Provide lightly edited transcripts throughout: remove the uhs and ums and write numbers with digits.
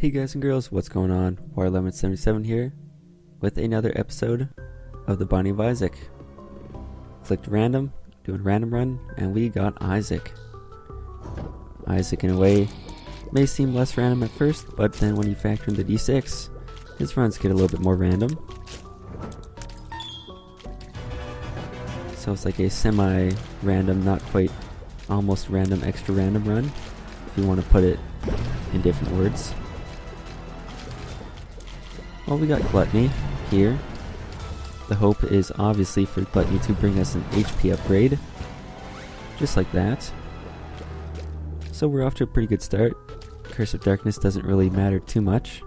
Hey guys and girls, what's going on? Waterlemon77 here with another episode of the Binding of Isaac. Clicked random, doing random run, and we got Isaac. Isaac in a way may seem less random at first, but then when you factor in the d6, his runs get a little bit more random. So it's like a semi-random, not quite almost random, extra random run, if you want to put it in different words. Well, we got Gluttony here. The hope is obviously for Gluttony to bring us an HP upgrade, just like that. So we're off to a pretty good start. Curse of Darkness doesn't really matter too much.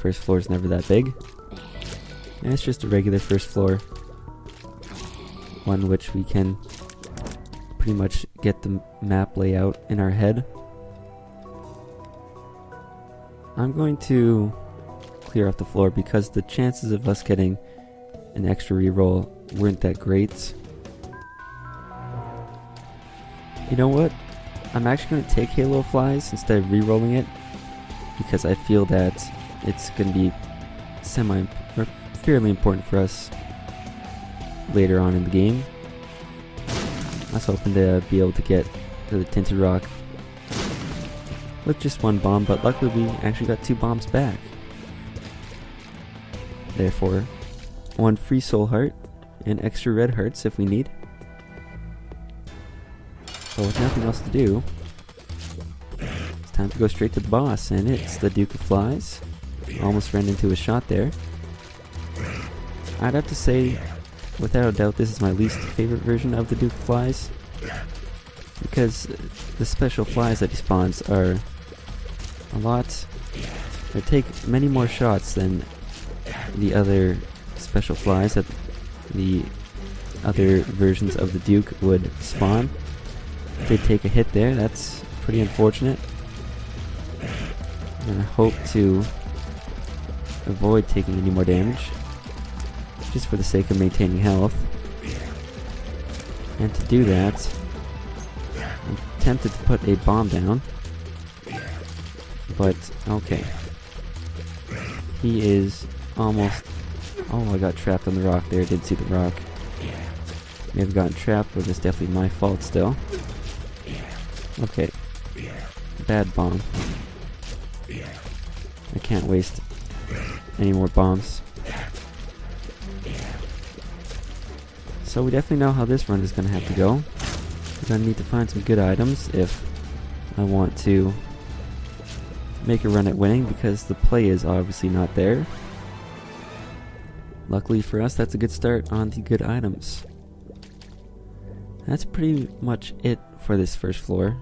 First floor is never that big. And it's just a regular first floor. One which we can pretty much get the map layout in our head. I'm going to clear off the floor because the chances of us getting an extra reroll weren't that great. You know what? I'm actually going to take Halo Flies instead of rerolling it because I feel that it's going to be fairly important for us later on in the game. I was hoping to be able to get to the Tinted Rock with just one bomb, but luckily we actually got 2 bombs back. Therefore, 1 free soul heart and extra red hearts if we need. But with nothing else to do, it's time to go straight to the boss, and it's the Duke of Flies. Almost ran into a shot there. I'd have to say, without a doubt, this is my least favorite version of the Duke of Flies, because the special flies that he spawns are they take many more shots than the other special flies that the other versions of the Duke would spawn. If they take a hit there, that's pretty unfortunate. I'm gonna hope to avoid taking any more damage, just for the sake of maintaining health. And to do that, I'm tempted to put a bomb down, but okay. He is almost... Oh, I got trapped on the rock there. Did see the rock. May have gotten trapped, but it's definitely my fault still. Okay. Bad bomb. I can't waste any more bombs. So we definitely know how this run is going to have to go. We're going to need to find some good items if I want to make a run at winning, because the play is obviously not there. Luckily for us, that's a good start on the good items. That's pretty much it for this first floor.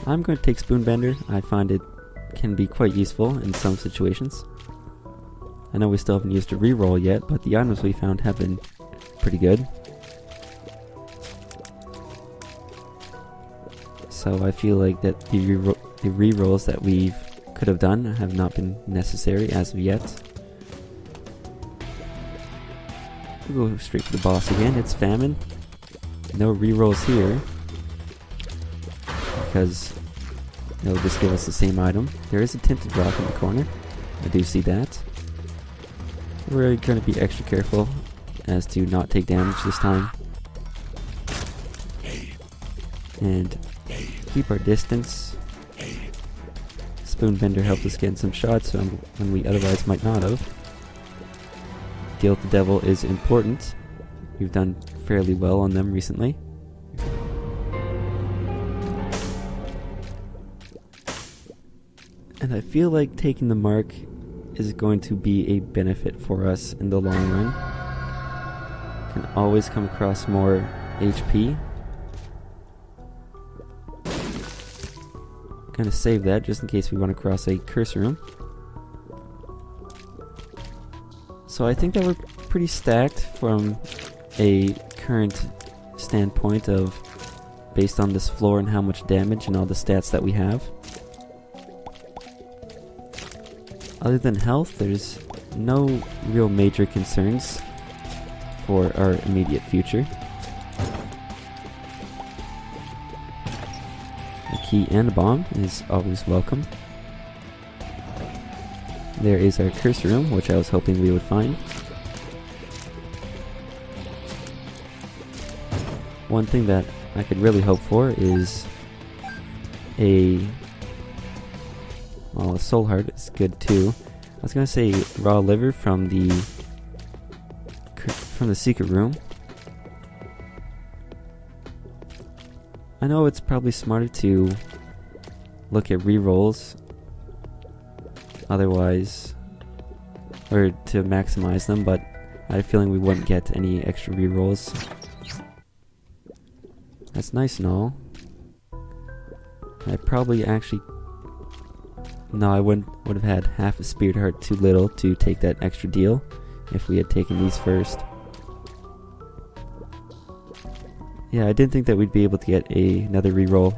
I'm going to take Spoonbender. I find it can be quite useful in some situations. I know we still haven't used a reroll yet, but the items we found have been pretty good. So I feel like that the rerolls that we could have done have not been necessary as of yet. We'll go straight to the boss again. It's Famine. No rerolls here, because they'll just give us the same item. There is a Tinted Rock in the corner. I do see that. We're going to be extra careful as to not take damage this time. And keep our distance. Spoonbender helped us get some shots when we otherwise might not have. Deal with the devil is important. We've done fairly well on them recently. And I feel like taking the mark is going to be a benefit for us in the long run. Can always come across more HP. Gonna save that just in case we run across a curse room. So I think that we're pretty stacked from a current standpoint of based on this floor and how much damage and all the stats that we have. Other than health, there's no real major concerns for our immediate future. A key and a bomb is always welcome. There is our curse room, which I was hoping we would find. One thing that I could really hope for is a soul heart is good too. I was gonna say raw liver from the secret room. I know it's probably smarter to look at rerolls otherwise, or to maximize them, but I had a feeling we wouldn't get any extra rerolls. That's nice and all. I probably actually... No, I would have had half a spirit heart too little to take that extra deal if we had taken these first. Yeah, I didn't think that we'd be able to get another reroll.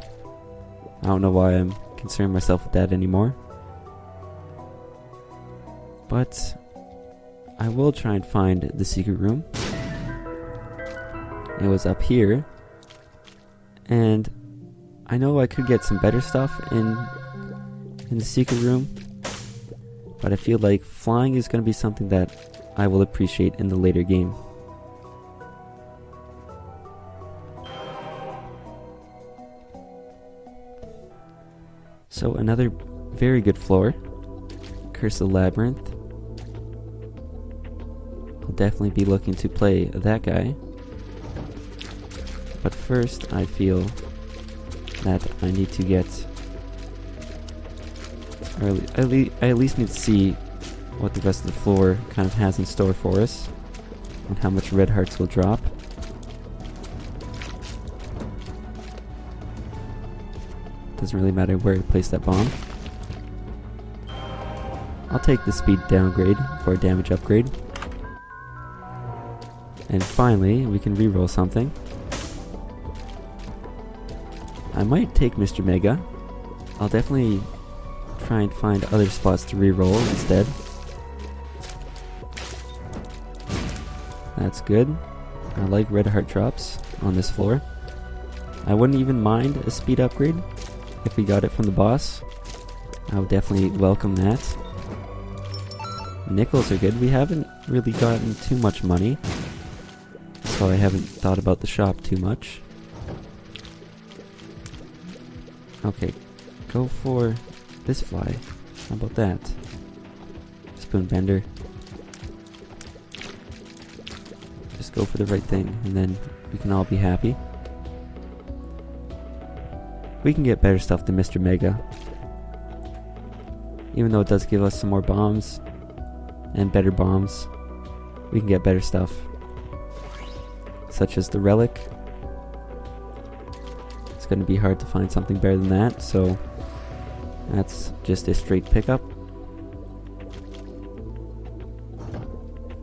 I don't know why I'm concerning myself with that anymore. But I will try and find the secret room. It was up here. And I know I could get some better stuff in the secret room, but I feel like flying is going to be something that I will appreciate in the later game. So another very good floor, Curse of the Labyrinth. I'll definitely be looking to play that guy. But first, I feel that I need to get... Or I at least need to see what the rest of the floor kind of has in store for us, and how much red hearts will drop. Doesn't really matter where I place that bomb. I'll take the speed downgrade for a damage upgrade. And finally, we can reroll something. I might take Mr. Mega. I'll definitely try and find other spots to reroll instead. That's good. I like red heart drops on this floor. I wouldn't even mind a speed upgrade if we got it from the boss. I would definitely welcome that. Nickels are good. We haven't really gotten too much money, so I haven't thought about the shop too much. Okay, go for this fly. How about that? Spoon bender. Just go for the right thing, and then we can all be happy. We can get better stuff than Mr. Mega. Even though it does give us some more bombs, and better bombs, we can get better stuff. Such as the relic. It's going to be hard to find something better than that, so that's just a straight pickup.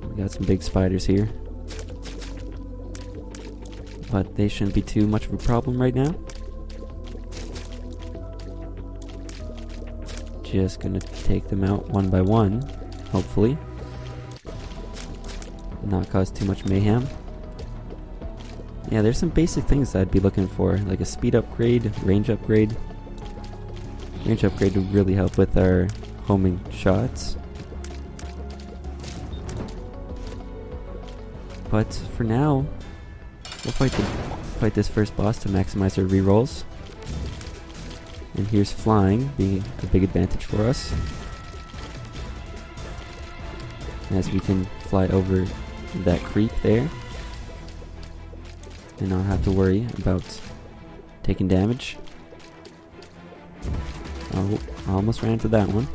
We got some big spiders here, but they shouldn't be too much of a problem right now. Just gonna take them out one by one, hopefully. Not cause too much mayhem. Yeah, there's some basic things that I'd be looking for, like a speed upgrade, range upgrade. Range upgrade would really help with our homing shots. But for now, we'll fight this first boss to maximize our rerolls. And here's flying being a big advantage for us, as we can fly over that creep there and not have to worry about taking damage. Oh, I almost ran into that one.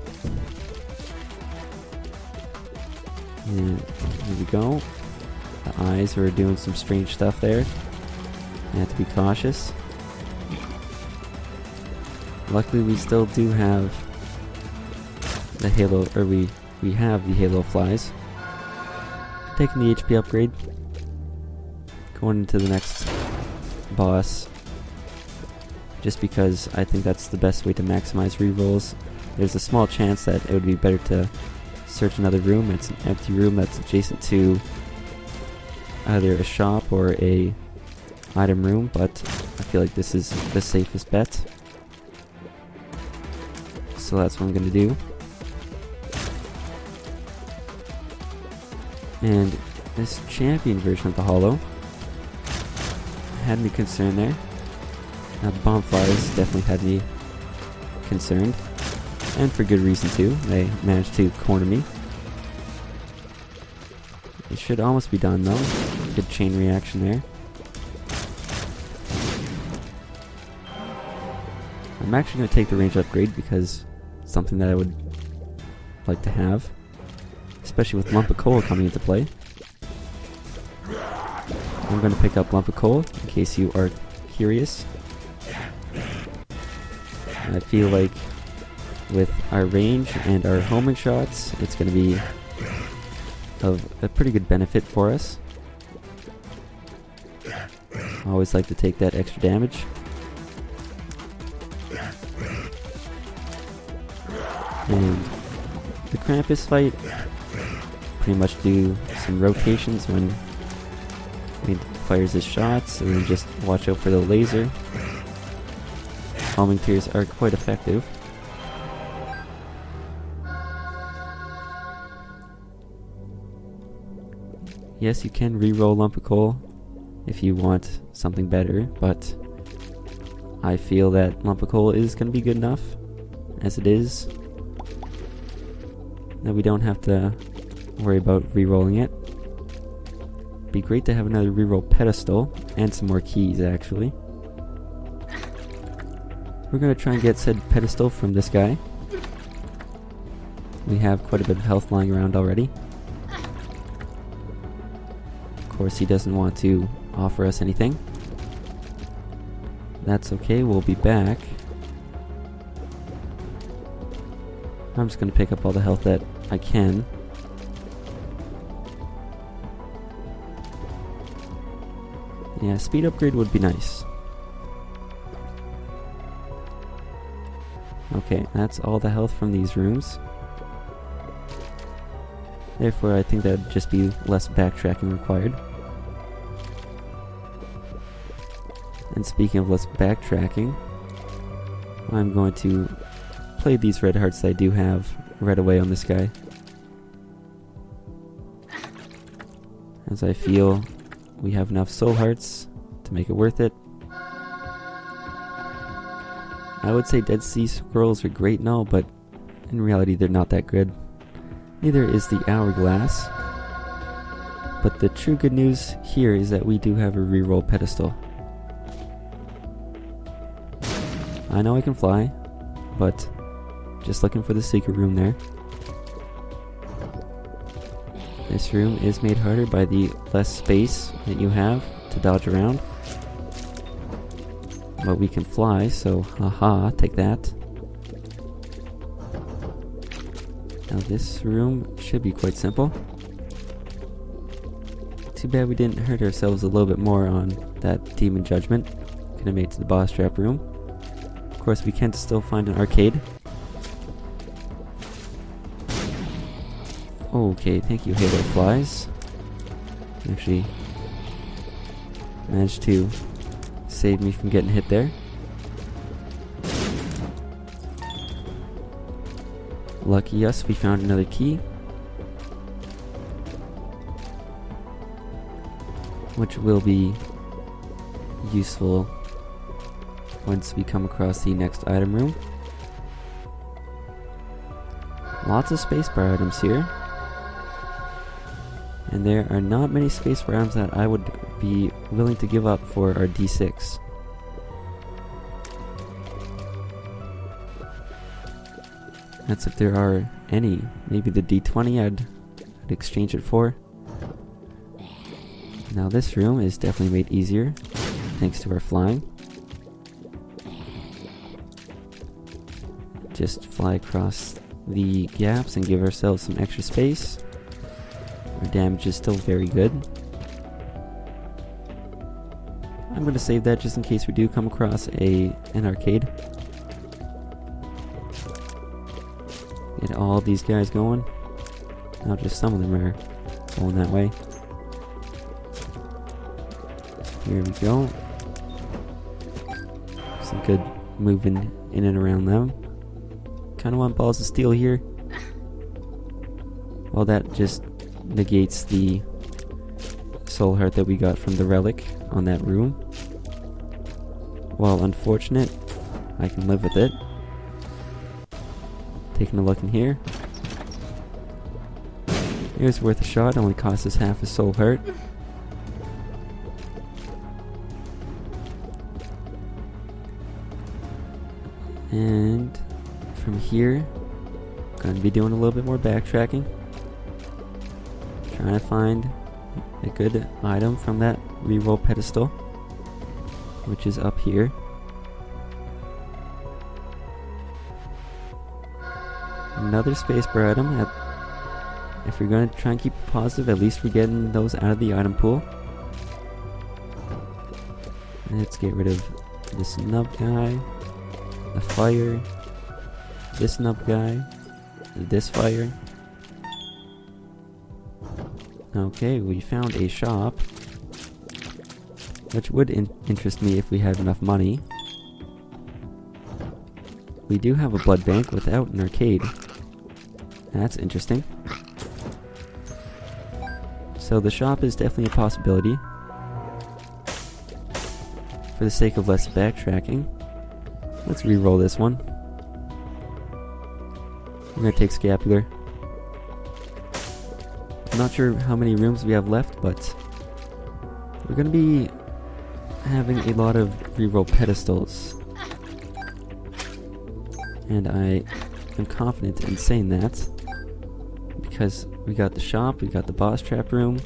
And here we go. The eyes are doing some strange stuff there. You have to be cautious. Luckily we still do have the halo, or we have the halo flies. Taking the HP upgrade. Going into the next boss. Just because I think that's the best way to maximize rerolls. There's a small chance that it would be better to search another room. It's an empty room that's adjacent to either a shop or a item room, but I feel like this is the safest bet. so that's what I'm gonna do. And this champion version of the Hollow had me concerned there. Now the bonfires definitely had me concerned, and for good reason too. They managed to corner me. It should almost be done though. Good chain reaction there. I'm actually going to take the range upgrade because it's something that I would like to have, especially with Lump of Coal coming into play. I'm going to pick up Lump of Coal in case you are curious. I feel like with our range and our homing shots, it's going to be of a pretty good benefit for us. I always like to take that extra damage. And the Krampus fight, pretty much do some rotations when he fires his shots, and then just watch out for the laser. Homing tears are quite effective. Yes, you can re-roll Lump of Coal if you want something better, but I feel that Lump of Coal is going to be good enough as it is, that we don't have to worry about re-rolling it. Be great to have another re-roll pedestal and some more keys actually. We're going to try and get said pedestal from this guy. We have quite a bit of health lying around already. Of course, he doesn't want to offer us anything. That's okay, we'll be back. I'm just going to pick up all the health that I can. Yeah, speed upgrade would be nice. Okay, that's all the health from these rooms. Therefore, I think that would just be less backtracking required. And speaking of less backtracking, I'm going to play these red hearts that I do have right away on this guy, as I feel we have enough soul hearts to make it worth it. I would say Dead Sea Scrolls are great and all, but in reality they're not that good. Neither is the Hourglass. But the true good news here is that we do have a reroll pedestal. I know I can fly, but just looking for the secret room there. This room is made harder by the less space that you have to dodge around. But we can fly, so haha, take that. Now this room should be quite simple. Too bad we didn't hurt ourselves a little bit more on that Demon Judgment. Could have made it to the boss trap room. Of course, we can still find an arcade. Okay, thank you, Halo Flies. Actually managed to save me from getting hit there. Lucky us, we found another key, which will be useful once we come across the next item room. Lots of spacebar items here. And there are not many spacebar items that I would be willing to give up for our D6. That's if there are any. Maybe the D20 I'd exchange it for. Now this room is definitely made easier thanks to our flying. Just fly across the gaps and give ourselves some extra space. Our damage is still very good. I'm going to save that just in case we do come across an arcade. Get all these guys going. Now just some of them are going that way. Here we go. Some good moving in and around them. kind of want balls of steel here. Well, that just negates the soul heart that we got from the relic on that room. While unfortunate, I can live with it. Taking a look in here. It was worth a shot, only cost us half a soul heart. And from here, going to be doing a little bit more backtracking. Trying to find a good item from that reroll pedestal, which is up here. Another spacebar item. If we're going to try and keep it positive, at least we're getting those out of the item pool. Let's get rid of this nub guy, the fire, this nub guy, this fire. Okay, we found a shop, which would interest me if we had enough money. We do have a blood bank without an arcade. That's interesting. So the shop is definitely a possibility. For the sake of less backtracking, let's re-roll this one. We're gonna take Scapular. I'm not sure how many rooms we have left, but we're gonna be having a lot of re-roll pedestals. And I am confident in saying that, because we got the shop, we got the boss trap room,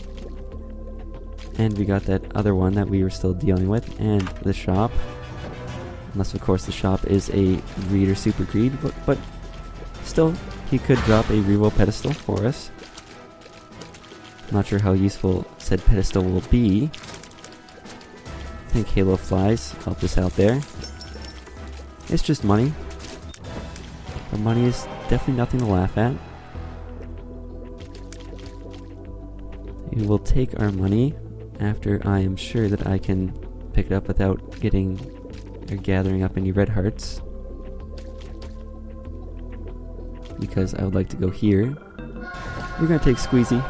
and we got that other one that we were still dealing with, and the shop. Unless, of course, the shop is a Reader Super Greed, but still, he could drop a reroll pedestal for us. Not sure how useful said pedestal will be. I think Halo Flies helped us out there. It's just money. But money is definitely nothing to laugh at. We will take our money after I am sure that I can pick it up without getting or gathering up any red hearts. Because I would like to go here. We're going to take Squeezy.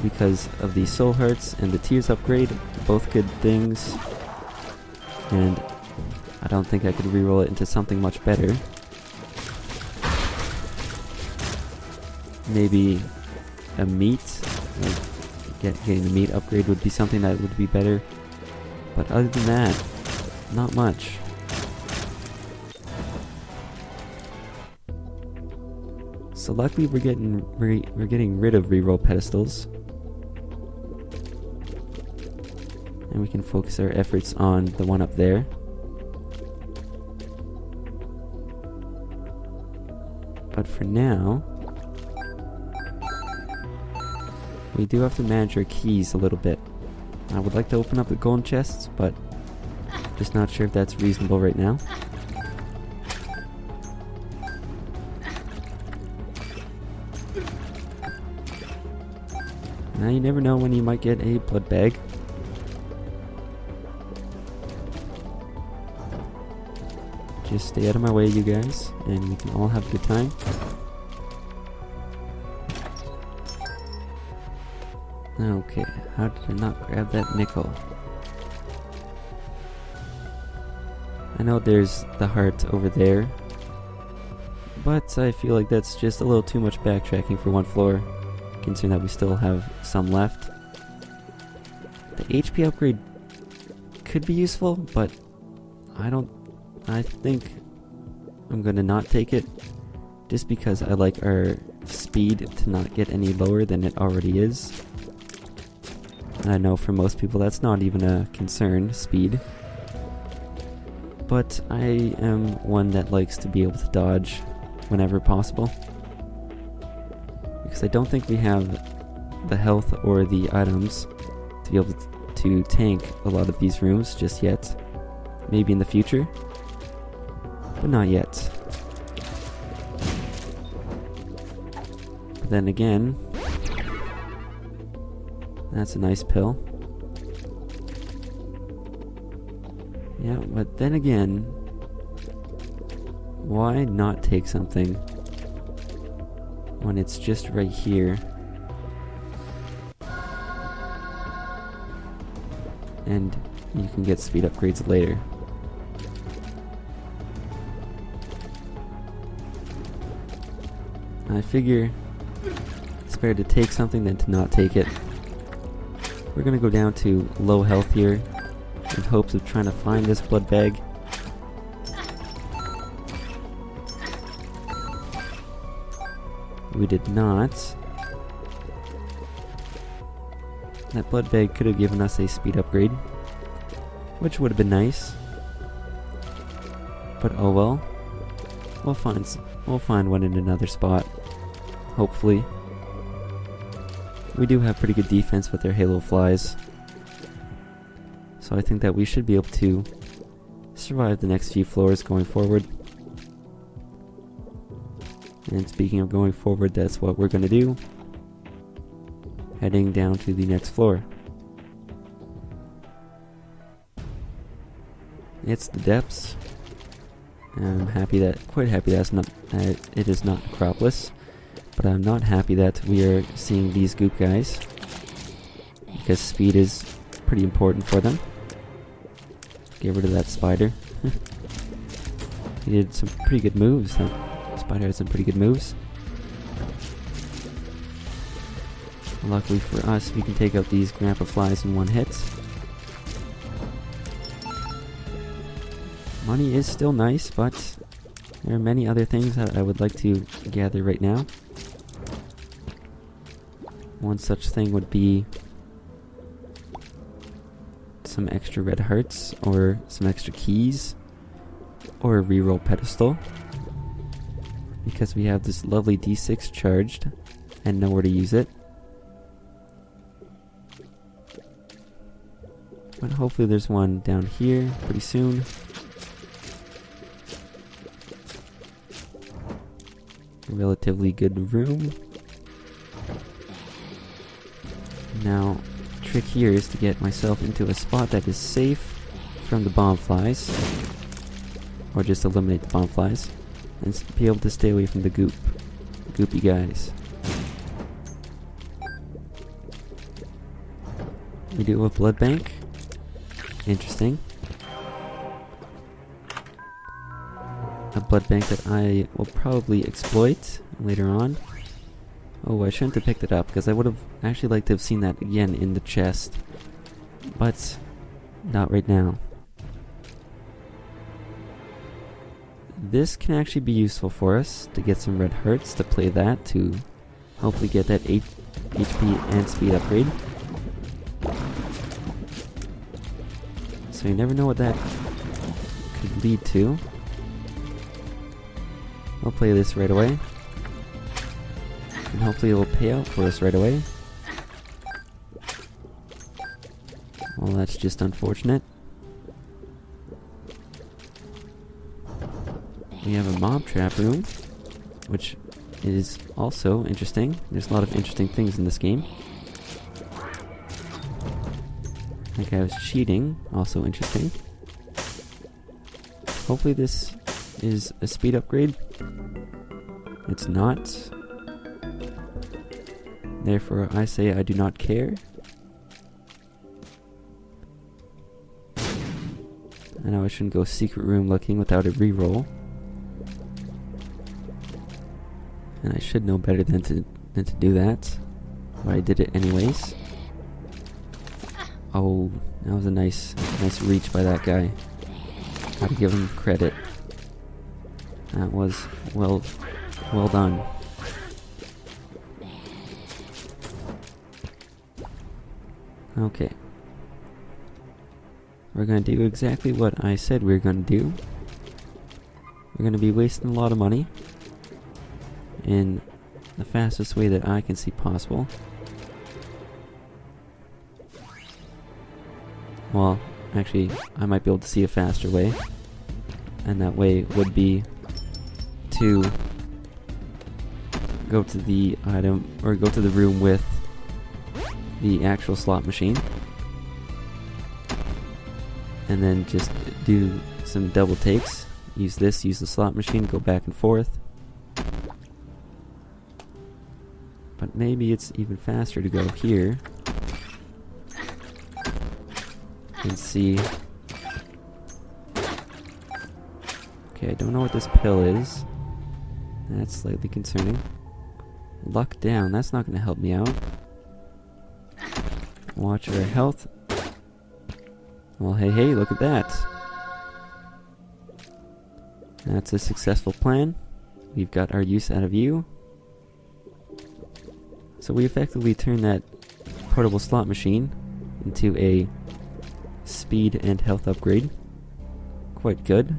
Because of the soul hearts and the tears upgrade. Both good things. And I don't think I could reroll it into something much better. Maybe a meat. Like getting the meat upgrade would be something that would be better. But other than that, not much. So luckily we're getting rid of reroll pedestals. And we can focus our efforts on the one up there. But for now, we do have to manage our keys a little bit. I would like to open up the golden chests, but just not sure if that's reasonable right now. Now you never know when you might get a blood bag. Just stay out of my way, you guys, and we can all have a good time. Okay, how did I not grab that nickel? I know there's the heart over there, but I feel like that's just a little too much backtracking for one floor, considering that we still have some left. The HP upgrade could be useful, but I think I'm gonna not take it, just because I like our speed to not get any lower than it already is. And I know for most people that's not even a concern, speed. But I am one that likes to be able to dodge whenever possible. Because I don't think we have the health or the items to be able to tank a lot of these rooms just yet. Maybe in the future, but not yet. But then again, that's a nice pill. Yeah, but then again, Why not take something when it's just right here? And you can get speed upgrades later. I figure it's better to take something than to not take it. We're gonna go down to low health here in hopes of trying to find this blood bag. We did not. That blood bag could have given us a speed upgrade, which would have been nice. But oh well. We'll find one in another spot. Hopefully. We do have pretty good defense with our Halo flies. So I think that we should be able to survive the next few floors going forward. And speaking of going forward, that's what we're gonna do. Heading down to the next floor. It's the depths. I'm quite happy that it is not Necropolis, but I'm not happy that we are seeing these goop guys, because speed is pretty important for them. Get rid of that spider. He did some pretty good moves. That spider had some pretty good moves. Luckily for us, we can take out these grandpa flies in one hit. Money is still nice, but there are many other things that I would like to gather right now. One such thing would be some extra red hearts, or some extra keys, or a reroll pedestal. Because we have this lovely D6 charged, and nowhere to use it. But hopefully there's one down here pretty soon. A relatively good room. Now, the trick here is to get myself into a spot that is safe from the bomb flies. Or just eliminate the bomb flies. And be able to stay away from the goopy guys. We do have a blood bank. Interesting. A blood bank that I will probably exploit later on. Oh, I shouldn't have picked it up, because I would have actually liked to have seen that again in the chest. But not right now. This can actually be useful for us to get some red hearts, to play that, to hopefully get that HP and speed upgrade. So you never know what that could lead to. I'll play this right away. And hopefully it will pay out for us right away. Well, that's just unfortunate. We have a mob trap room, which is also interesting. There's a lot of interesting things in this game. Like I was cheating, also interesting. Hopefully this is a speed upgrade. It's not. Therefore, I say I do not care. I know I shouldn't go secret room looking without a reroll. And I should know better than to do that. But I did it anyways. Oh, that was a nice reach by that guy. Gotta give him credit. That was well done. Okay. We're gonna do exactly what I said we were gonna do. We're gonna be wasting a lot of money in the fastest way that I can see possible. Well, actually, I might be able to see a faster way. And that way would be to go to the item, or go to the room with the actual slot machine. And then just do some double takes use this, use the slot machine, go back and forth. But maybe it's even faster to go here. And see. Okay, I don't know what this pill is. That's slightly concerning. Luck down, that's not going to help me out. Watch our health. Well, hey, look at that. That's a successful plan. We've got our use out of you. So we effectively turned that portable slot machine into a speed and health upgrade. Quite good.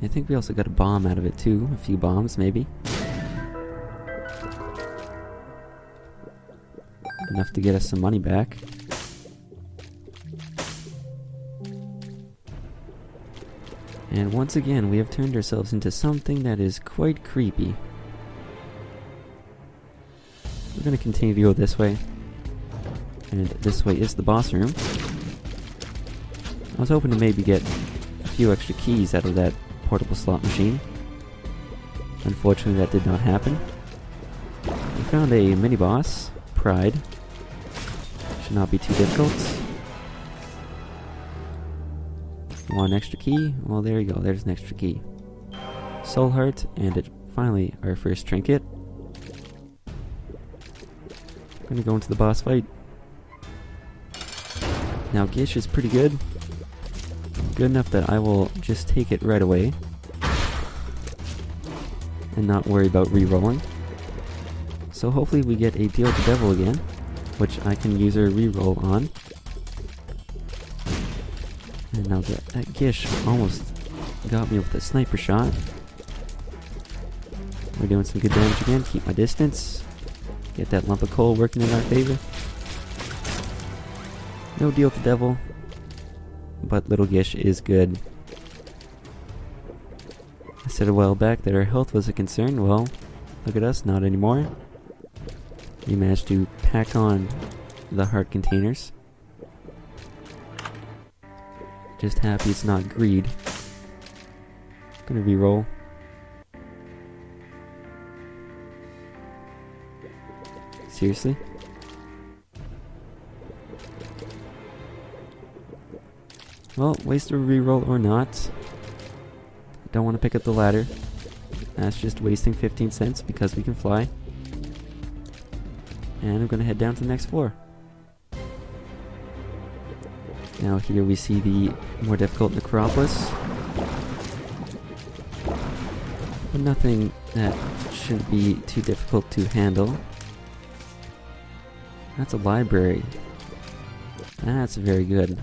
I think we also got a bomb out of it too. A few bombs, maybe. Enough to get us some money back. And once again, we have turned ourselves into something that is quite creepy. We're going to continue to go this way. And this way is the boss room. I was hoping to maybe get a few extra keys out of that portable slot machine. Unfortunately, that did not happen. We found a mini-boss, Pride. Should not be too difficult. Want an extra key? Well, there you go. There's an extra key. Soul Heart, and finally our first trinket. I'm gonna go into the boss fight. Now Gish is pretty good. Good enough that I will just take it right away. And not worry about re-rolling. So hopefully we get a Deal with the Devil again, which I can use a re-roll on. And now that Gish almost got me with a sniper shot. We're doing some good damage again. Keep my distance. Get that lump of coal working in our favor. No Deal with the Devil. But little Gish is good. I said a while back that our health was a concern. Well, look at us, not anymore. We managed to pack on the heart containers. Just happy it's not greed. Gonna re-roll. Seriously? Well, waste a re-roll or not. Don't want to pick up the ladder. That's just wasting 15 cents because we can fly. And I'm gonna head down to the next floor. Now here we see the more difficult Necropolis. But nothing that shouldn't be too difficult to handle. That's a library. That's very good.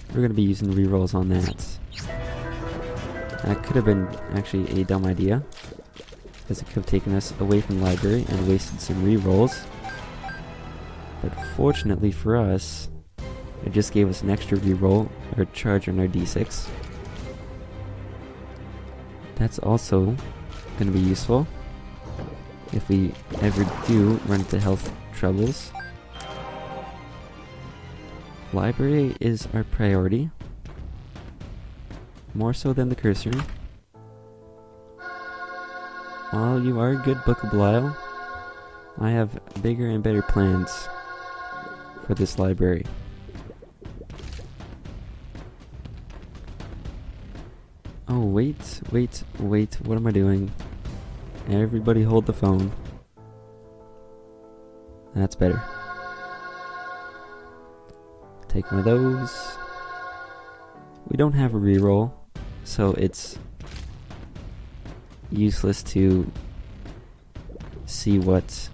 We're going to be using rerolls on that. That could have been actually a dumb idea, because it could have taken us away from the library and wasted some rerolls. But fortunately for us, it just gave us an extra reroll, or charge on our d6. That's also going to be useful if we ever do run into health troubles. Library is our priority, more so than the cursor. While you are a good bookable isle, I have bigger and better plans for this library. Oh, wait, what am I doing? Everybody hold the phone. That's better. Take one of those. We don't have a reroll, so it's useless to see what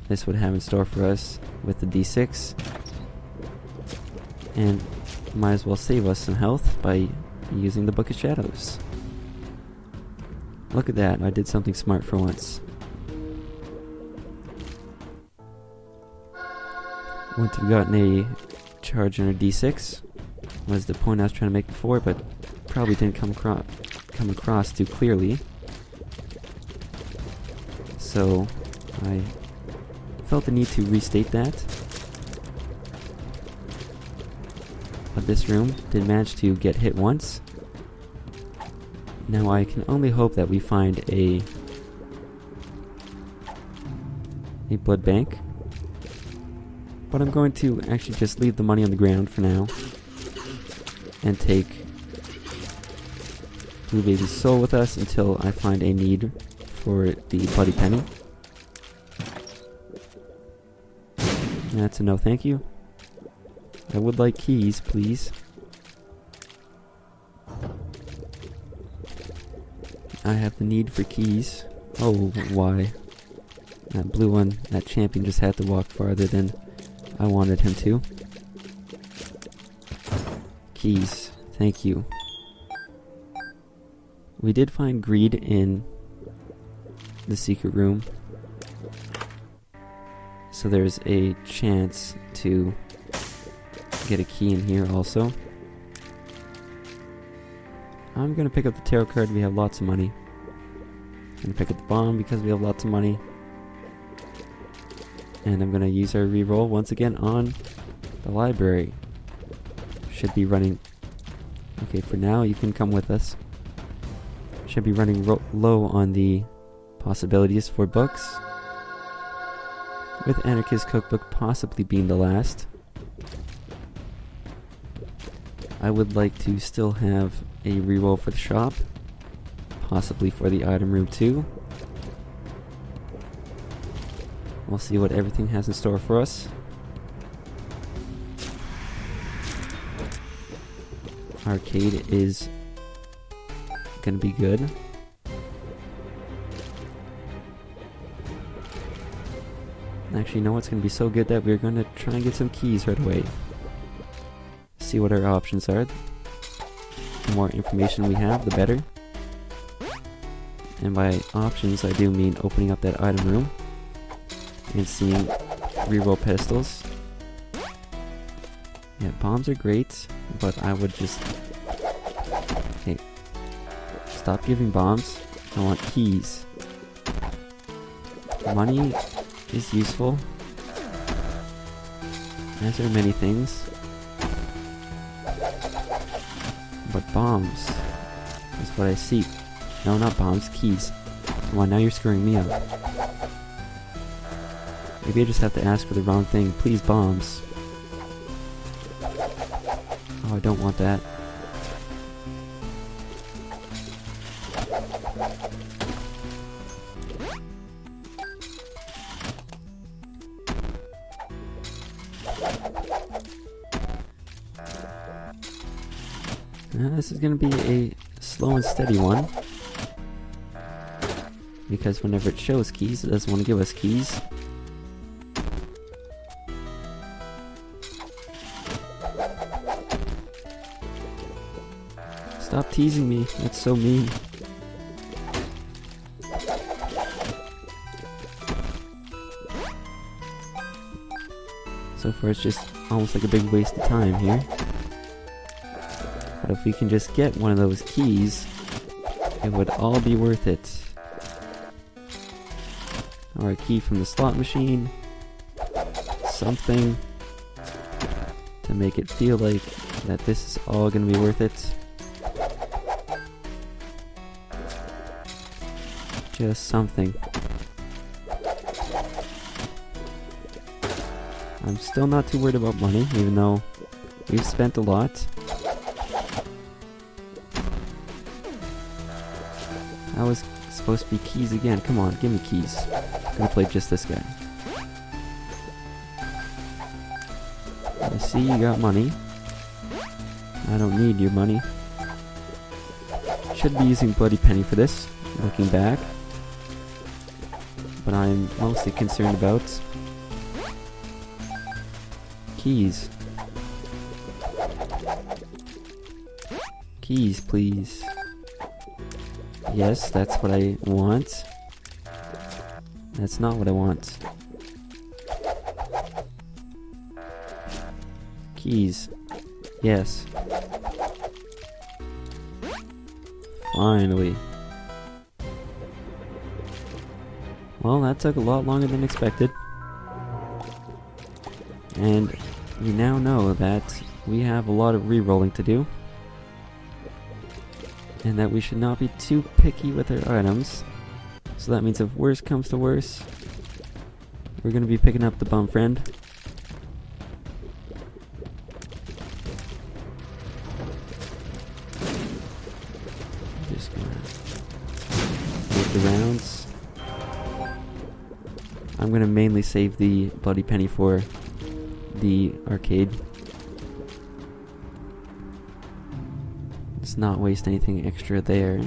this would have in store for us with the d6. And might as well save us some health by using the Book of Shadows. Look at that, I did something smart for once. Once we've gotten a charge on our d6, was the point I was trying to make before, but probably didn't come across too clearly. So I felt the need to restate that. But this room did manage to get hit once. Now I can only hope that we find a blood bank. But I'm going to actually just leave the money on the ground for now. And take Blue Baby's soul with us until I find a need for the bloody penny. That's a no thank you. I would like keys, please. I have the need for keys. Oh, why? That blue one, that champion just had to walk farther than I wanted him to. Keys, thank you. We did find greed in the secret room. So there's a chance to get a key in here also. I'm gonna pick up the tarot card, we have lots of money. I'm gonna pick up the bomb because we have lots of money. And I'm gonna use our reroll once again on the library. Should be running... Okay, for now you can come with us. Should be running low on the possibilities for books. With Anarchist Cookbook possibly being the last. I would like to still have a reroll for the shop. Possibly for the item room too. We'll see what everything has in store for us. Arcade is gonna be good. Actually, you know what's gonna be so good that we're gonna try and get some keys right away. See what our options are. The more information we have, the better. And by options, I do mean opening up that item room and seeing reroll pedestals. Yeah, bombs are great, but I would just... Hey, stop giving bombs. I want keys. Money is useful, as are many things. But bombs is what I seek. No, not bombs, keys. Come on, now you're screwing me up. Maybe I just have to ask for the wrong thing. Please, bombs. Oh, I don't want that. This is going to be a slow and steady one. Because whenever it shows keys, it doesn't want to give us keys. Stop teasing me, that's so mean. So far it's just almost like a big waste of time here. But if we can just get one of those keys, it would all be worth it. Or a key from the slot machine. Something to make it feel like that this is all going to be worth it. Just something. I'm still not too worried about money, even though we've spent a lot. That was supposed to be keys again. Come on, give me keys. I'm gonna play just this guy. I see you got money. I don't need your money. Should be using Bloody Penny for this, looking back. But I'm mostly concerned about keys. Keys, please. Yes, that's what I want. That's not what I want. Keys. Yes. Finally. Well, that took a lot longer than expected. And we now know that we have a lot of re-rolling to do. And that we should not be too picky with our items. So that means if worse comes to worse, we're going to be picking up the bum friend. Just gonna make the rounds. I'm going to mainly save the bloody penny for the arcade. Let's not waste anything extra there.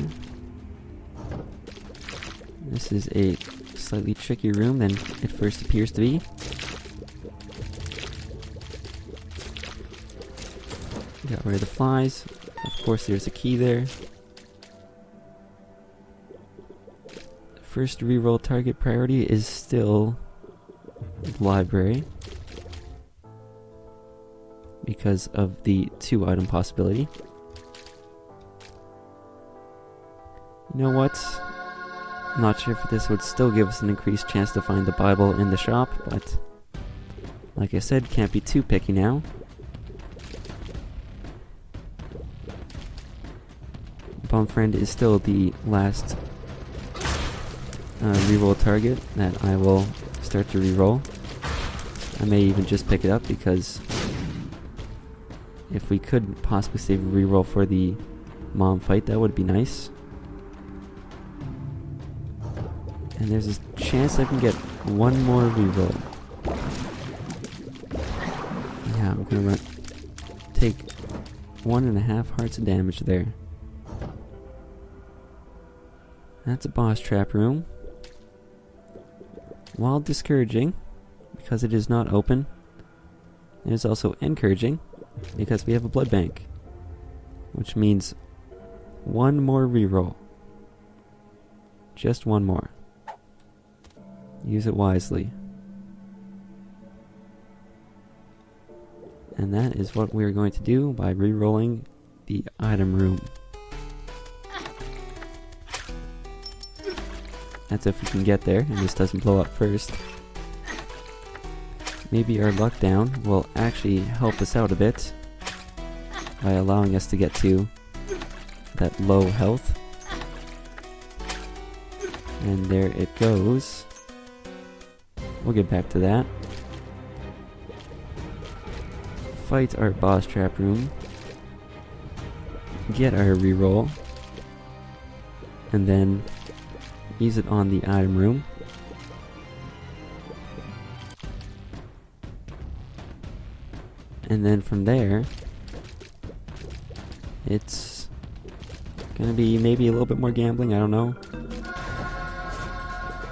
This is a slightly trickier room than it first appears to be. Got rid of the flies. Of course there's a key there. First reroll target priority is still the library, because of the 2 item possibility. You know what? I'm not sure if this would still give us an increased chance to find the Bible in the shop, but like I said, can't be too picky now. Bum friend is still the last reroll target that I will start to reroll. I may even just pick it up, because if we could possibly save a reroll for the mom fight, that would be nice. And there's a chance I can get one more reroll. Yeah, I'm gonna take 1.5 hearts of damage there. That's a boss trap room. While discouraging, because it is not open, it is also encouraging, because we have a blood bank. Which means one more reroll. Just one more. Use it wisely. And that is what we're going to do by re-rolling the item room. That's if we can get there and this doesn't blow up first. Maybe our luck down will actually help us out a bit by allowing us to get to that low health. And there it goes. We'll get back to that. Fight our boss trap room. Get our reroll. And then use it on the item room. And then from there, it's gonna be maybe a little bit more gambling, I don't know.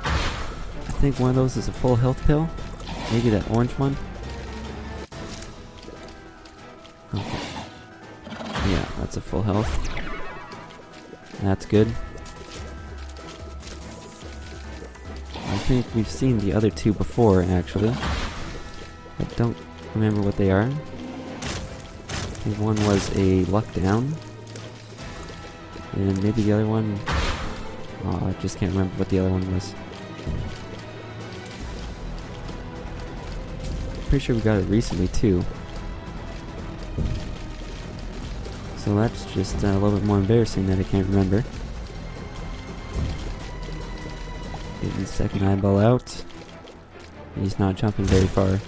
I think one of those is a full health pill. Maybe that orange one. Okay. Yeah, that's a full health. That's good. I think we've seen the other two before, actually. I don't remember what they are. I think one was a luck down. And maybe the other one... Oh, I just can't remember what the other one was. Pretty sure we got it recently, too. So that's just a little bit more embarrassing that I can't remember. Getting the second eyeball out. He's not jumping very far.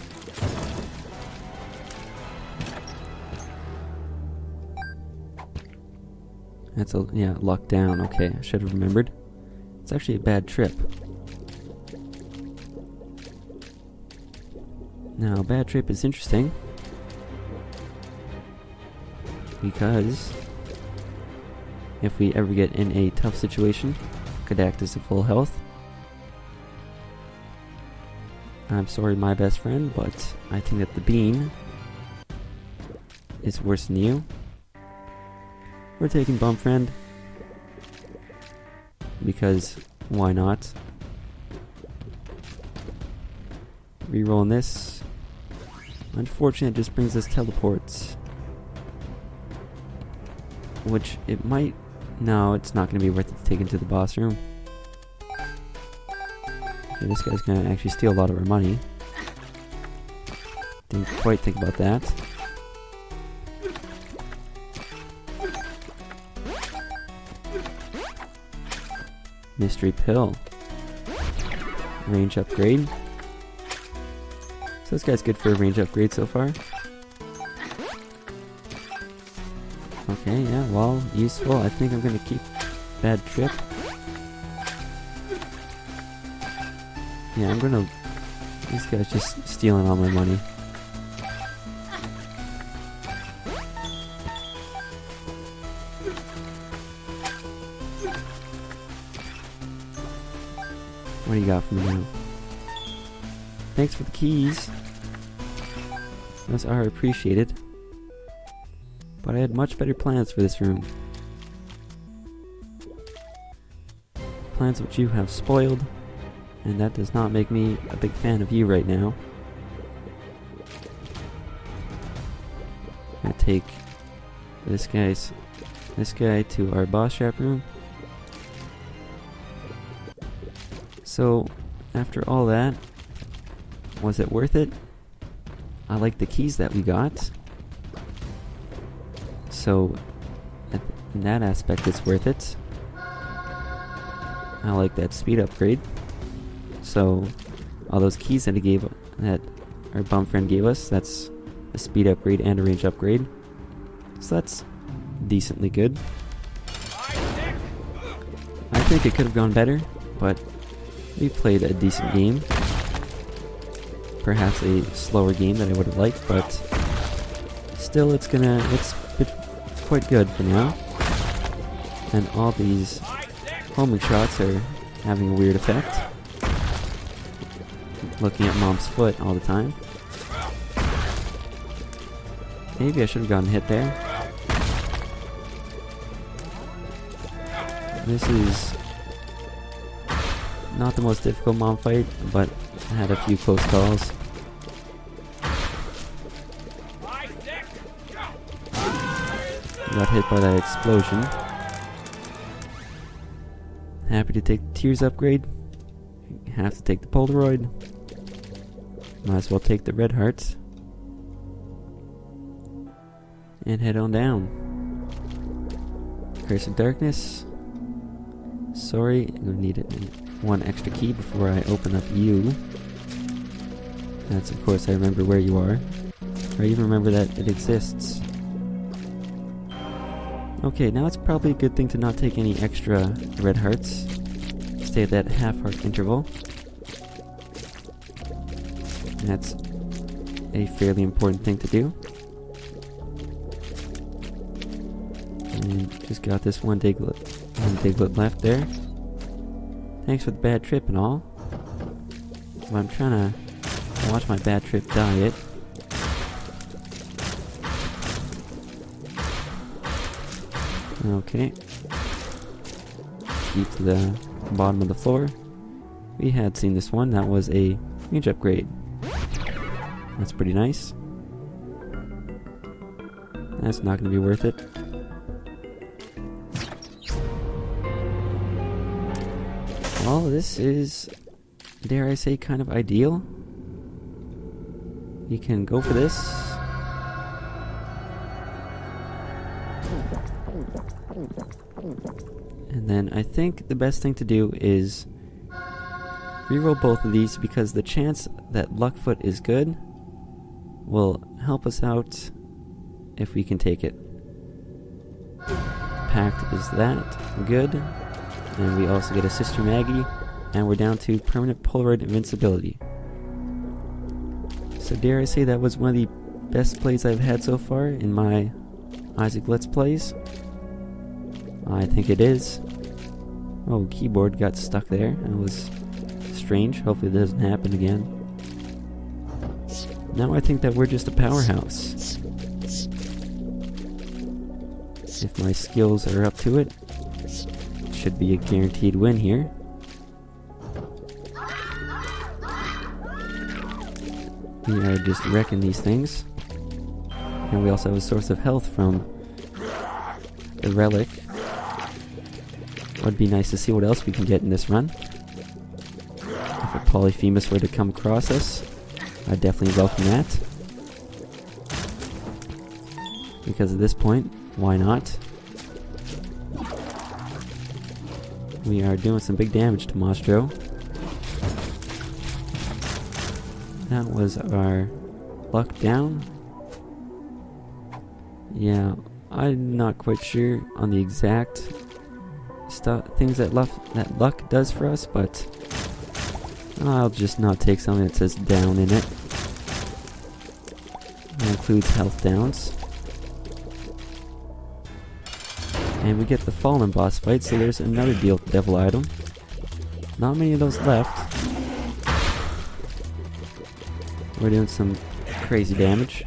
That's a, yeah, luck down. Okay, I should have remembered. It's actually a bad trip. Now, bad trip is interesting, because if we ever get in a tough situation, it could act as a full health. I'm sorry, my best friend, but I think that the bean is worse than you. We're taking Bum Friend, because why not? Rerolling this. Unfortunately, it just brings us teleports. Which it might... No, it's not going to be worth it to take into the boss room. Okay, this guy's going to actually steal a lot of our money. Didn't quite think about that. Mystery pill. Range upgrade. So this guy's good for a range upgrade so far. Okay, yeah, well, useful. I think I'm gonna keep bad trip. Yeah, I'm gonna... This guy's just stealing all my money. What do you got for me now? Thanks for the keys. Those are appreciated. But I had much better plans for this room. Plans which you have spoiled. And that does not make me a big fan of you right now. I'm gonna take this guy to our boss trap room. So, after all that, was it worth it? I like the keys that we got. So, in that aspect, it's worth it. I like that speed upgrade. So, all those keys that our bum friend gave us, that's a speed upgrade and a range upgrade. So that's decently good. I think it could have gone better, but we played a decent game. Perhaps a slower game than I would have liked, but still it's quite good for now. And all these homing shots are having a weird effect. Looking at mom's foot all the time. Maybe I should have gotten hit there. This is not the most difficult mom fight, but I had a few close calls. Got hit by that explosion. Happy to take the tears upgrade. Have to take the Polaroid. Might as well take the red hearts. And head on down. Curse of Darkness. Sorry, I'm gonna need one extra key before I open up you. That's of course I remember where you are. Or I even remember that it exists. Okay, now it's probably a good thing to not take any extra red hearts. Stay at that half heart interval. And that's a fairly important thing to do. And just got this one diglet left there. Thanks for the bad trip and all. But I'm trying to watch my bad trip diet. Okay. Keep to the bottom of the floor. We had seen this one. That was a range upgrade. That's pretty nice. That's not going to be worth it. Well, this is, dare I say, kind of ideal. You can go for this. And then I think the best thing to do is reroll both of these, because the chance that Luckfoot is good will help us out if we can take it. Pact is that good. And we also get a Sister Maggie, and we're down to permanent Polaroid invincibility. So dare I say that was one of the best plays I've had so far in my Isaac Let's Plays? I think it is. Oh, keyboard got stuck there. That was strange. Hopefully it doesn't happen again. Now I think that we're just a powerhouse. If my skills are up to it, should be a guaranteed win here. We are just wrecking these things. And we also have a source of health from the relic. Would be nice to see what else we can get in this run. If a Polyphemus were to come across us, I'd definitely welcome that. Because at this point, why not? We are doing some big damage to Monstro. That was our luck down. Yeah, I'm not quite sure on the exact things that luck does for us, but I'll just not take something that says down in it. That includes health downs. And we get the fallen boss fight, so there's another devil item. Not many of those left. We're doing some crazy damage.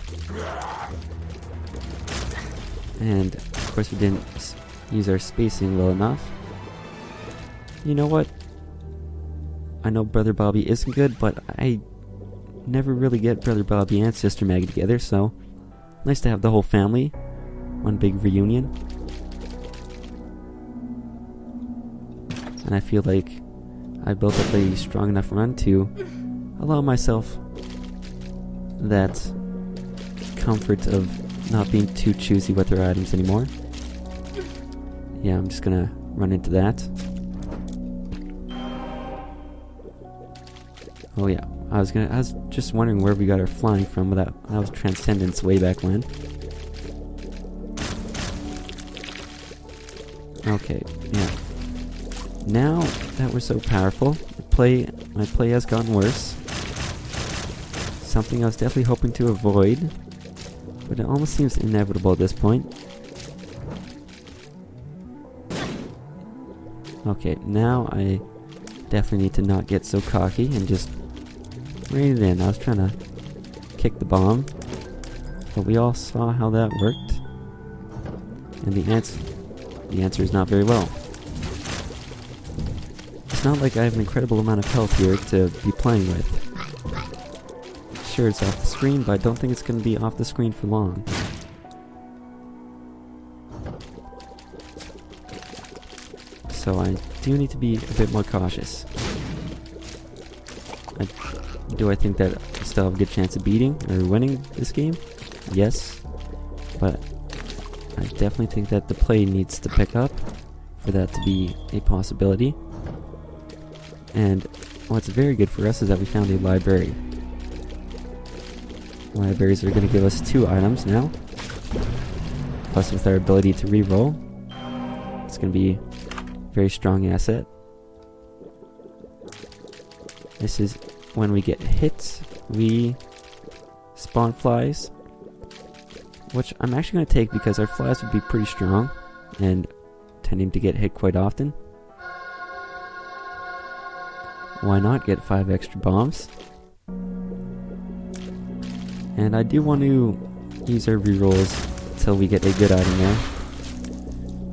And of course we didn't use our spacing well enough. You know what? I know Brother Bobby isn't good, but I never really get Brother Bobby and Sister Maggie together, so nice to have the whole family. One big reunion. And I feel like I built up a strong enough run to allow myself that comfort of not being too choosy with our items anymore. Yeah, I'm just gonna run into that. Oh yeah, I was just wondering where we got our flying from. That was Transcendence way back when. Okay, yeah. Now that we're so powerful, my play has gotten worse. Something I was definitely hoping to avoid, but it almost seems inevitable at this point. Okay, now I definitely need to not get so cocky and just rein it in. I was trying to kick the bomb, but we all saw how that worked. And the answer is not very well. It's not like I have an incredible amount of health here to be playing with. Sure, it's off the screen, but I don't think it's going to be off the screen for long. So I do need to be a bit more cautious. Do I think that I still have a good chance of beating or winning this game? Yes. But I definitely think that the play needs to pick up for that to be a possibility. And what's very good for us is that we found a library. Libraries are going to give us 2 items now. Plus with our ability to reroll, it's going to be a very strong asset. This is when we get hit, we spawn flies, which I'm actually going to take because our flies would be pretty strong and tending to get hit quite often. Why not get 5 extra bombs? And I do want to use our rerolls until we get a good item there.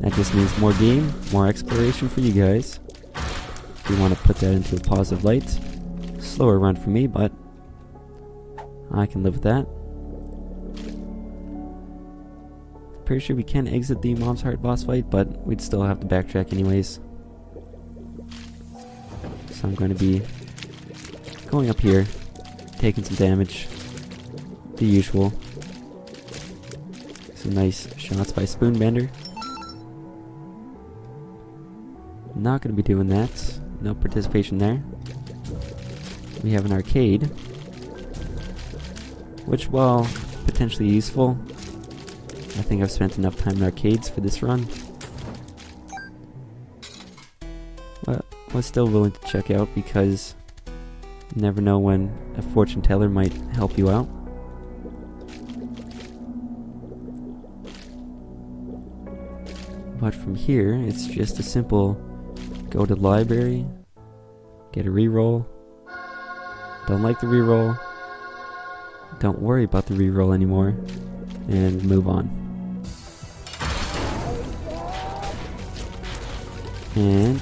That just means more game, more exploration for you guys. If you want to put that into a positive light. Slower run for me, but I can live with that. Pretty sure we can exit the Mom's Heart boss fight, but we'd still have to backtrack anyways. So I'm going to be going up here, taking some damage. The usual. Some nice shots by Spoonbender. Not going to be doing that. No participation there. We have an arcade, which, while potentially useful, I think I've spent enough time in arcades for this run. But I was still willing to check out because you never know when a fortune teller might help you out. But from here, it's just a simple go to the library, get a reroll. Don't like the reroll. Don't worry about the reroll anymore, and move on. And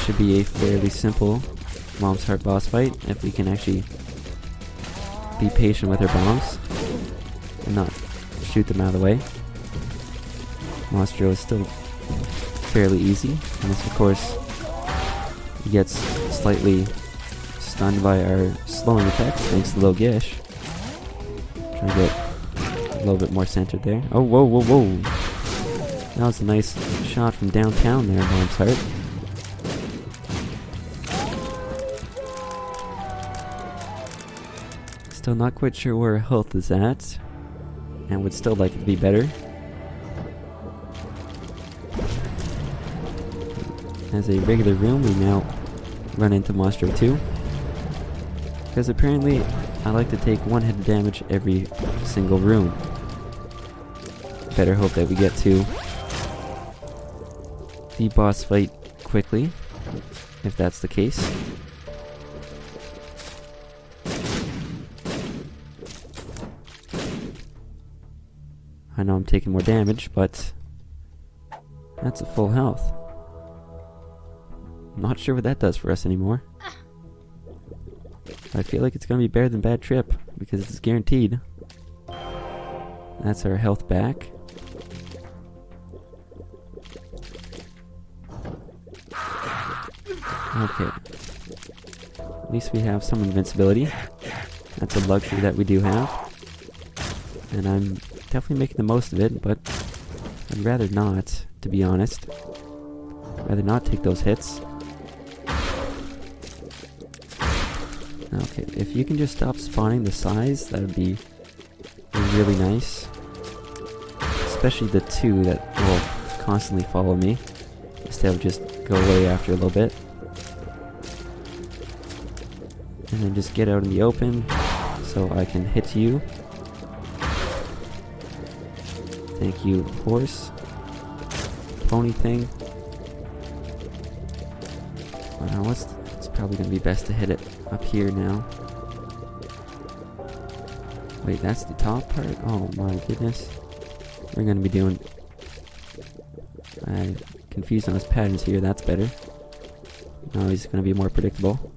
should be a fairly simple Mom's Heart boss fight if we can actually be patient with our bombs and not shoot them out of the way. Monstro is still fairly easy, unless of course he gets slightly stunned by our slowing effect thanks to Low Gish. Try to get a little bit more centered there. Oh, whoa, whoa, whoa. That was a nice shot from downtown there, Mom's Heart. Still not quite sure where her health is at, and would still like it to be better. As a regular room, we now run into Monstro 2. Because apparently, I like to take one hit of damage every single room. Better hope that we get to the boss fight quickly, if that's the case. I know I'm taking more damage, but that's a full health. Not sure what that does for us anymore. I feel like it's gonna be better than Bad Trip, because it's guaranteed. That's our health back. Okay. At least we have some invincibility. That's a luxury that we do have. And I'm definitely making the most of it, but I'd rather not, to be honest. Rather not take those hits. Okay, if you can just stop spawning the size, that would be really nice. Especially the two that will constantly follow me, instead of just go away after a little bit. And then just get out in the open, so I can hit you. Thank you, horse. Pony thing. It's probably going to be best to hit it up here now. Wait, that's the top part? Oh my goodness. We're going to be doing... I'm confused on his patterns here, that's better. Now he's going to be more predictable.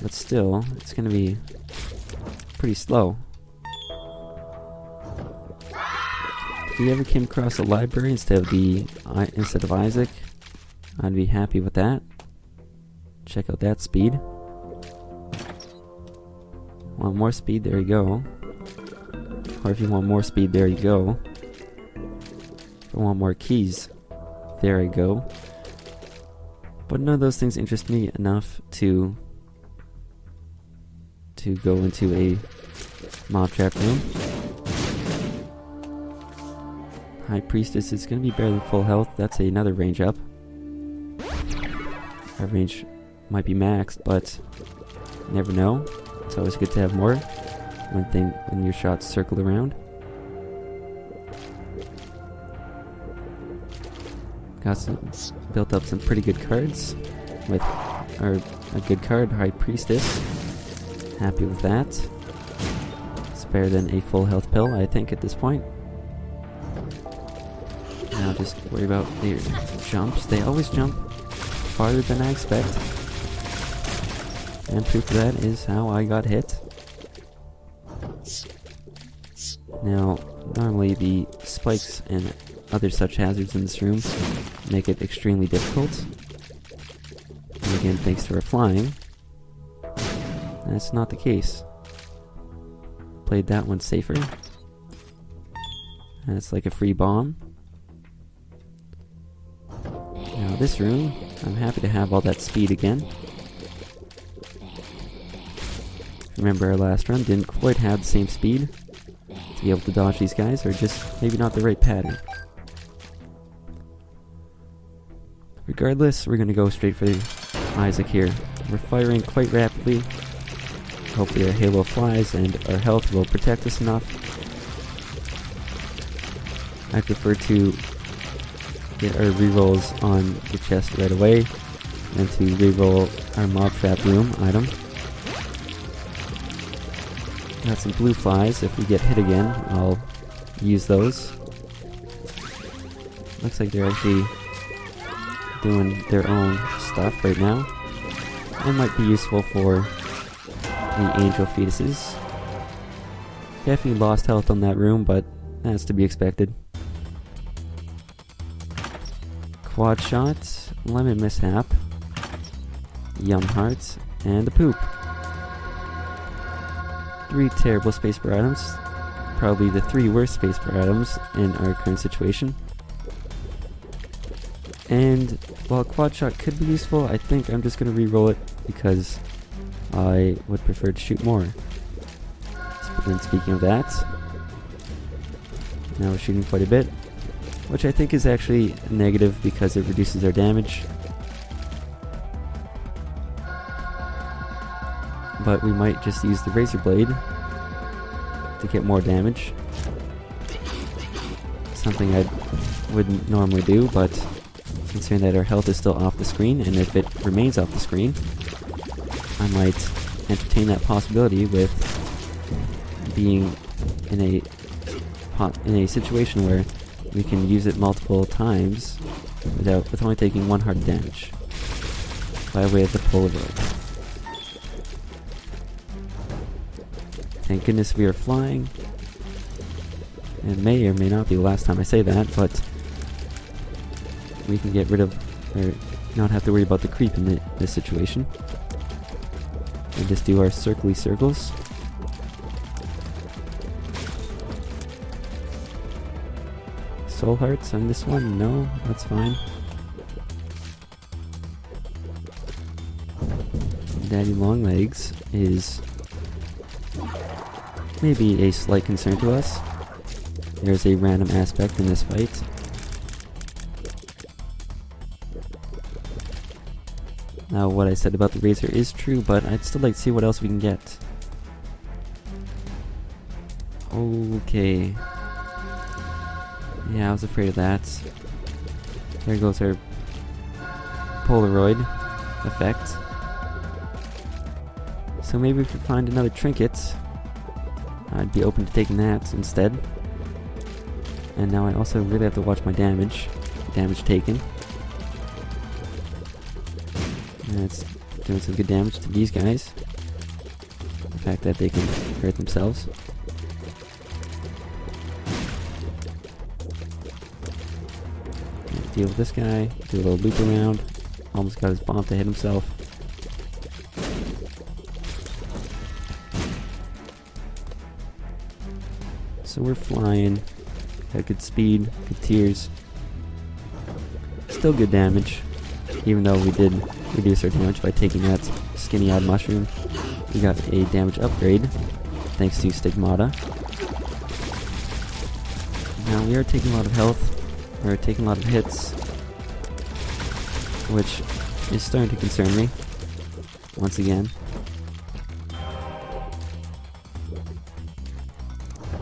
But still, it's going to be pretty slow. If we ever came across a library instead of Isaac, I'd be happy with that. Check out that speed. Want more speed? There you go. Or if you want more speed, there you go. If I want more keys, there you go. But none of those things interest me enough to go into a mob trap room. High Priestess is going to be better than full health. That's another range up. Our range might be maxed, but you never know. It's always good to have more when your shots circle around. Built up some pretty good cards with a good card, High Priestess. Happy with that. It's better than a full health pill, I think, at this point. Now just worry about their jumps. They always jump farther than I expect. And proof of that is how I got hit. Now, normally the spikes and other such hazards in this room make it extremely difficult. And again, thanks to our flying, that's not the case. Played that one safer. And it's like a free bomb. Now this room, I'm happy to have all that speed again. Remember our last run didn't quite have the same speed to be able to dodge these guys, or just maybe not the right pattern. Regardless, we're going to go straight for Isaac here. We're firing quite rapidly. Hopefully our halo flies and our health will protect us enough. I prefer to get our rerolls on the chest right away and to reroll our mob trap room item. Got some blue flies. If we get hit again, I'll use those. Looks like they're actually doing their own stuff right now. It might be useful for the angel fetuses. Definitely lost health on that room, but that's to be expected. Quad shot, lemon mishap, yum hearts, and the poop. 3 terrible spacebar items. probably the 3 worst spacebar items in our current situation. And while quad shot could be useful, I think I'm just going to re-roll it because I would prefer to shoot more. And speaking of that, now we're shooting quite a bit, which I think is actually negative because it reduces our damage. But we might just use the razor blade to get more damage. Something I wouldn't normally do, but considering that our health is still off the screen, and if it remains off the screen, I might entertain that possibility with being in a situation where we can use it multiple times with only taking 1 heart of damage by way of the Polaroid. Thank goodness we are flying. It may or may not be the last time I say that, but we can get rid of, or not have to worry about the creep in this situation. And just do our circly circles. Soul hearts on this one? No, that's fine. Daddy Longlegs is maybe a slight concern to us. There's a random aspect in this fight. Now, what I said about the razor is true, but I'd still like to see what else we can get. Okay. Yeah, I was afraid of that. There goes our Polaroid effect. So maybe if we find another trinket, I'd be open to taking that instead. And now I also really have to watch my damage taken. And it's doing some good damage to these guys. The fact that they can hurt themselves. Deal with this guy, do a little loop around. Almost got his bomb to hit himself. So we're flying. Got good speed, good tears. Still good damage. Even though we did reduce our damage by taking that skinny odd mushroom. We got a damage upgrade thanks to Stigmata. Now we are taking a lot of health. We're taking a lot of hits, which is starting to concern me, once again.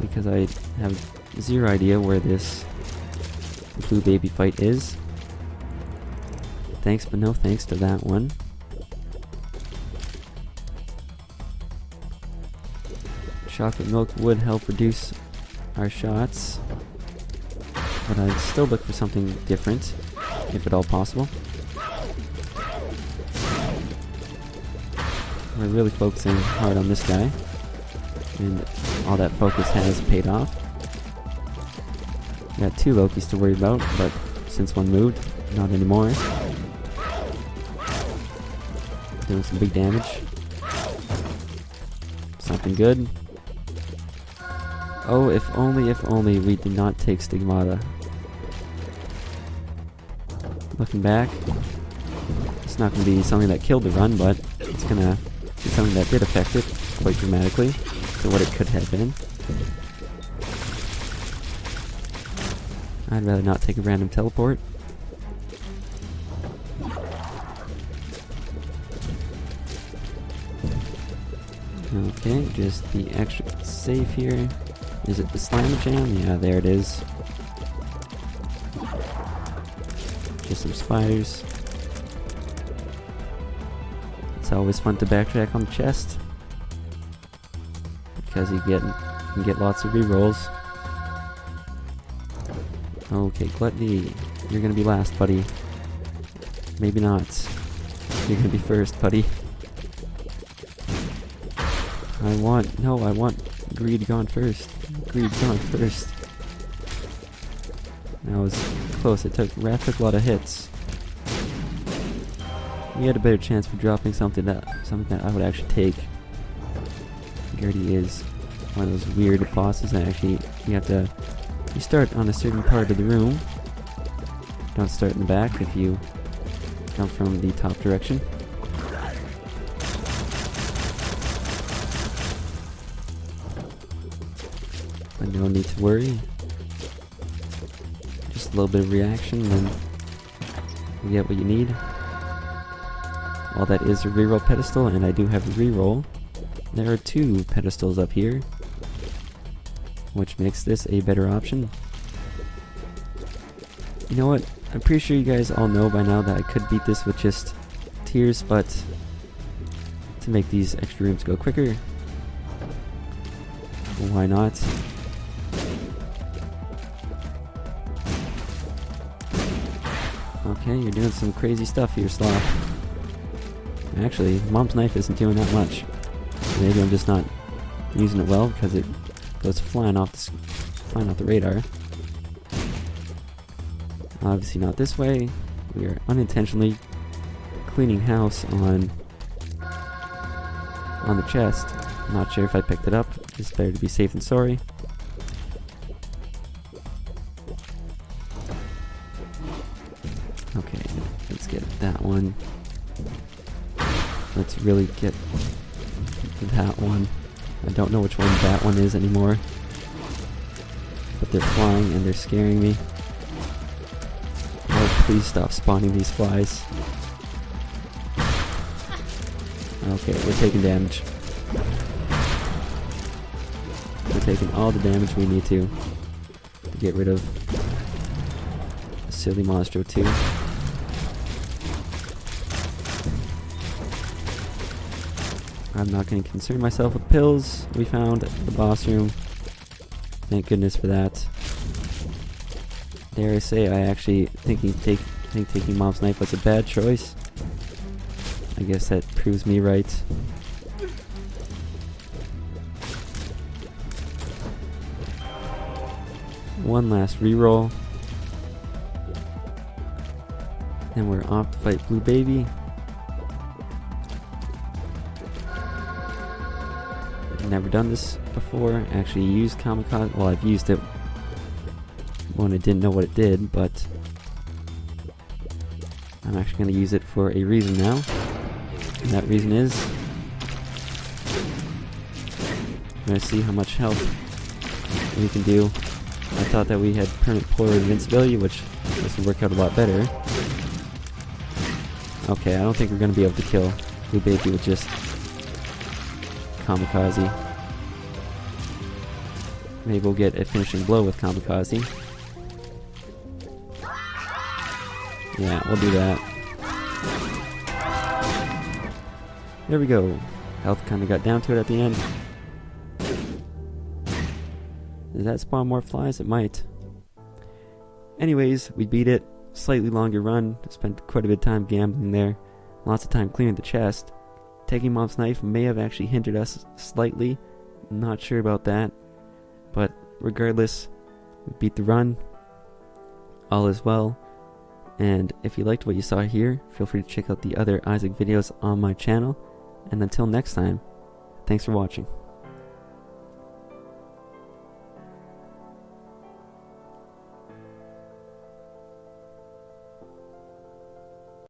Because I have zero idea where this blue baby fight is. Thanks but no thanks to that one. Chocolate milk would help reduce our shots. But I'd still look for something different, if at all possible. We're really focusing hard on this guy, and all that focus has paid off. Got 2 Lokis to worry about, but since one moved, not anymore. Doing some big damage. Something good. Oh, if only we did not take Stigmata. Looking back, it's not going to be something that killed the run, but it's going to be something that did affect it quite dramatically to what it could have been. I'd rather not take a random teleport. Okay, just the extra safe here. Is it the Slammer Jam? Yeah, there it is. Just some spiders. It's always fun to backtrack on the chest, because you can get lots of rerolls. Okay, Gluttony, you're gonna be last, buddy. Maybe not. You're gonna be first, buddy. I want Greed gone first. Greed gone first. That was close. Wrath took a lot of hits. We had a better chance for dropping something that I would actually take. Gertie is one of those weird bosses that actually you start on a certain part of the room. Don't start in the back if you come from the top direction. But no need to worry. Just a little bit of reaction and you get what you need. Well, that is a reroll pedestal, and I do have a reroll. There are 2 pedestals up here, which makes this a better option. You know what? I'm pretty sure you guys all know by now that I could beat this with just tears, but to make these extra rooms go quicker, why not? Okay, you're doing some crazy stuff here, Sloth. Actually, Mom's knife isn't doing that much. Maybe I'm just not using it well because it goes flying off the radar. Obviously not this way. We are unintentionally cleaning house on the chest. Not sure if I picked it up. It's better to be safe than sorry. Okay, let's get that one. Let's really get that one. I don't know which one that one is anymore. But they're flying and they're scaring me. Oh, please stop spawning these flies. Okay, we're taking damage. We're taking all the damage we need to get rid of Silly Monstro 2. I'm not going to concern myself with pills. We found the boss room. Thank goodness for that. Dare I say, I actually think taking Mom's knife was a bad choice. I guess that proves me right. One last reroll. And we're off to fight Blue Baby. Never done this before. Actually used Kamikaze. Well, I've used it when I didn't know what it did, but I'm actually going to use it for a reason now. And that reason is I'm going to see how much health we can do. I thought that we had permanent polar invincibility, which this would work out a lot better. Okay, I don't think we're going to be able to kill Blue Baby with just Kamikaze. Maybe we'll get a finishing blow with Kamikaze. Yeah, we'll do that. There we go. Health kind of got down to it at the end. Does that spawn more flies? It might. Anyways, we beat it. Slightly longer run. Spent quite a bit of time gambling there. Lots of time clearing the chest. Taking Mom's knife may have actually hindered us slightly. Not sure about that. But regardless, we beat the run. All is well. And if you liked what you saw here, feel free to check out the other Isaac videos on my channel. And until next time, thanks for watching.